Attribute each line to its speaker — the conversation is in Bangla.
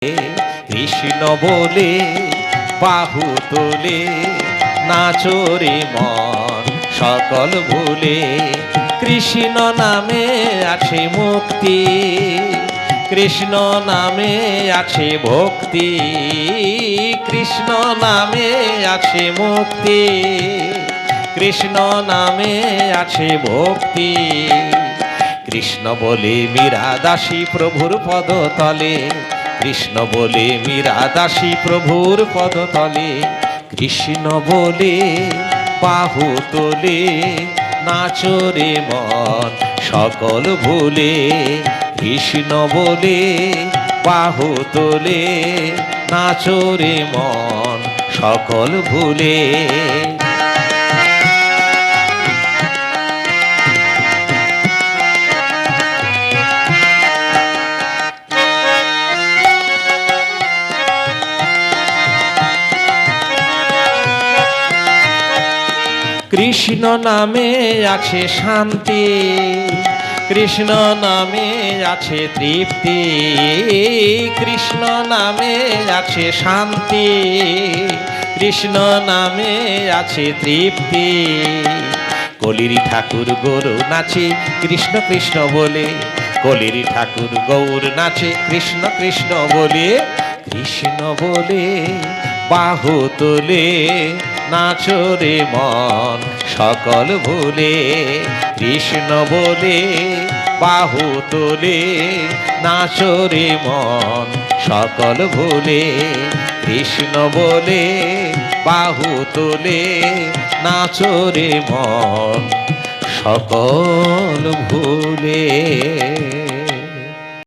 Speaker 1: কৃষ্ণ বলে বাহু তোলে, নাচরে মন সকল ভুলে। কৃষ্ণ নামে আছে মুক্তি, কৃষ্ণ নামে আছে ভক্তি, কৃষ্ণ নামে আছে মুক্তি, কৃষ্ণ নামে আছে ভক্তি। কৃষ্ণ বলে মীরা দাসী প্রভুর পদতলে, কৃষ্ণ বলে মীরা দাসী প্রভুর পদতলে। কৃষ্ণ বলে বাহু তোলে, নাচরে মন সকল ভুলে। কৃষ্ণ বলে বাহু তোলে, নাচরে মন সকল ভুলে। কৃষ্ণ নামে আছে শান্তি, কৃষ্ণ নামে আছে তৃপ্তি, কৃষ্ণ নামে আছে শান্তি, কৃষ্ণ নামে আছে তৃপ্তি। কলির ঠাকুর গৌর নাচে কৃষ্ণ কৃষ্ণ বলে, কলির ঠাকুর গৌর নাচে কৃষ্ণ কৃষ্ণ বলে। কৃষ্ণ বলে বাহু তোলে, নাচরে মন সকল ভুলে। কৃষ্ণ বলে বাহু তোলে, নাচরে মন সকল ভুলে। কৃষ্ণ বলে বাহু তোলে, নাচরে মন সকল ভুলে।